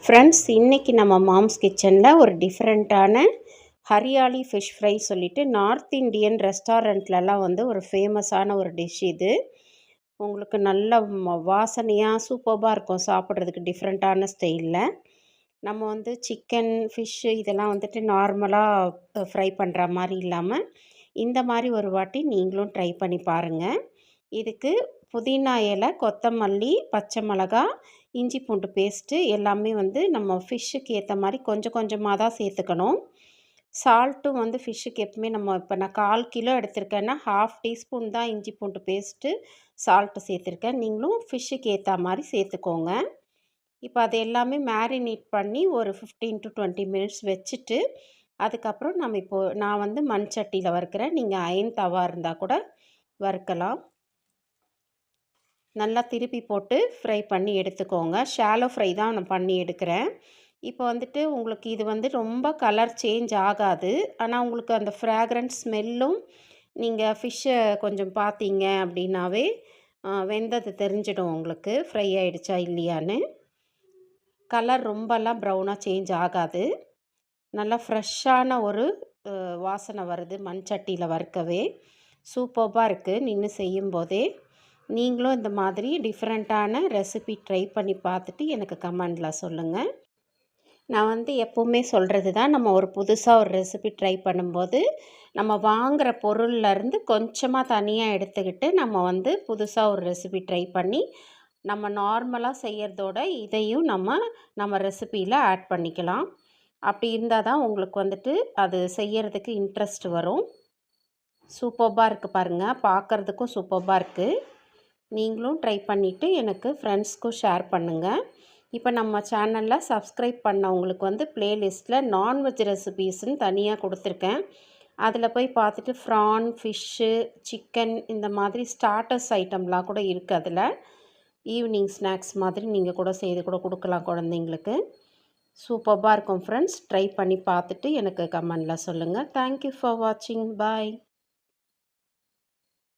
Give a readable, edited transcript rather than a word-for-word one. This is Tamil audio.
ஃப்ரெண்ட்ஸ், இன்றைக்கி நம்ம மாம்ஸ் கிச்சனில் ஒரு டிஃப்ரெண்ட்டான ஹரியாலி ஃபிஷ் ஃப்ரை சொல்லிவிட்டு நார்த் இண்டியன் ரெஸ்டாரண்ட்லலாம் வந்து ஒரு ஃபேமஸான ஒரு டிஷ் இது. உங்களுக்கு நல்ல வாசனையாக சூப்பராக இருக்கும் சாப்பிட்றதுக்கு டிஃப்ரெண்ட்டான ஸ்டைலில். நம்ம வந்து சிக்கன், ஃபிஷ்ஷு இதெல்லாம் வந்துட்டு நார்மலாக ஃப்ரை பண்ணுற மாதிரி இல்லாமல் இந்த மாதிரி ஒரு வாட்டி நீங்களும் ட்ரை பண்ணி பாருங்கள். இதுக்கு புதினா இலை, கொத்தமல்லி, பச்சை மிளகா, இஞ்சி பூண்டு பேஸ்ட்டு எல்லாமே வந்து நம்ம ஃபிஷ்ஷுக்கு ஏற்ற மாதிரி கொஞ்சம் கொஞ்சமாக தான் சேர்த்துக்கணும். சால்ட்டும் வந்து ஃபிஷ்ஷுக்கு எப்பவுமே நம்ம இப்போ நான் 1/4 கிலோ எடுத்திருக்கேன்னா 1/2 டீஸ்பூன் தான் இஞ்சி பூண்டு பேஸ்ட்டு, சால்ட்டு சேர்த்துருக்கேன். நீங்களும் ஃபிஷ்ஷுக்கு ஏற்ற மாதிரி சேர்த்துக்கோங்க. இப்போ அது எல்லாமே மேரினேட் பண்ணி ஒரு 15 to 20 மினிட்ஸ் வச்சுட்டு, அதுக்கப்புறம் நான் வந்து மண் சட்டியில் வறுக்கிறேன். நீங்கள் அயன் தவா இருந்தால் கூட வறுக்கலாம். நல்லா திருப்பி போட்டு ஃப்ரை பண்ணி எடுத்துக்கோங்க. ஷாலோ ஃப்ரை தான் நான் பண்ணி எடுக்கிறேன். இப்போ வந்துட்டு உங்களுக்கு இது வந்து ரொம்ப கலர் சேஞ்ச் ஆகாது. ஆனால் உங்களுக்கு அந்த ஃப்ராக்ரன்ஸ் ஸ்மெல்லும் நீங்கள் ஃபிஷ்ஷை கொஞ்சம் பார்த்தீங்க அப்படின்னாவே வெந்தது தெரிஞ்சிடும் உங்களுக்கு ஃப்ரை ஆகிடுச்சா இல்லையான்னு. கலர் ரொம்பலாம் ப்ரௌனாக சேஞ்ச் ஆகாது. நல்லா ஃப்ரெஷ்ஷான ஒரு வாசனை வருது மண் சட்டியில் வறுக்கவே. சூப்பராக இருக்குது நின்று செய்யும்போதே. நீங்களும் இந்த மாதிரி டிஃப்ரெண்ட்டான ரெசிபி ட்ரை பண்ணி பார்த்துட்டு எனக்கு கமெண்டில் சொல்லுங்கள். நான் வந்து எப்போவுமே சொல்கிறது தான், நம்ம ஒரு புதுசாக ஒரு ரெசிபி ட்ரை பண்ணும்போது நம்ம வாங்குகிற பொருள்லேருந்து கொஞ்சமாக தனியாக எடுத்துக்கிட்டு நம்ம வந்து புதுசாக ஒரு ரெசிபி ட்ரை பண்ணி நம்ம நார்மலாக செய்கிறதோட இதையும் நம்ம ரெசிப்பியில் ஆட் பண்ணிக்கலாம். அப்படி இருந்தால் தான் உங்களுக்கு வந்துட்டு அது செய்கிறதுக்கு இன்ட்ரெஸ்ட் வரும். சூப்பராக இருக்குது பாருங்கள், பார்க்குறதுக்கும் சூப்பராக இருக்குது. நீங்களும் ட்ரை பண்ணிவிட்டு எனக்கு ஃப்ரெண்ட்ஸ்க்கும் ஷேர் பண்ணுங்கள். இப்போ நம்ம சேனலில் சப்ஸ்கிரைப் பண்ணவங்களுக்கு வந்து ப்ளேலிஸ்ட்டில் நான்வெஜ் ரெசிபீஸ்ன்னு தனியாக கொடுத்துருக்கேன். அதில் போய் பார்த்துட்டு ஃப்ரான், ஃபிஷ்ஷு, சிக்கன் இந்த மாதிரி ஸ்டார்டர்ஸ் ஐட்டம்லாம் கூட இருக்குது. அதில் ஈவினிங் ஸ்நாக்ஸ் மாதிரி நீங்கள் கூட செய்து கூட கொடுக்கலாம் குழந்தைங்களுக்கு. சூப்பராக இருக்கும் ஃப்ரெண்ட்ஸ். ட்ரை பண்ணி பார்த்துட்டு எனக்கு கமெண்டில் சொல்லுங்கள். தேங்க்யூ ஃபார் வாட்சிங். பாய்.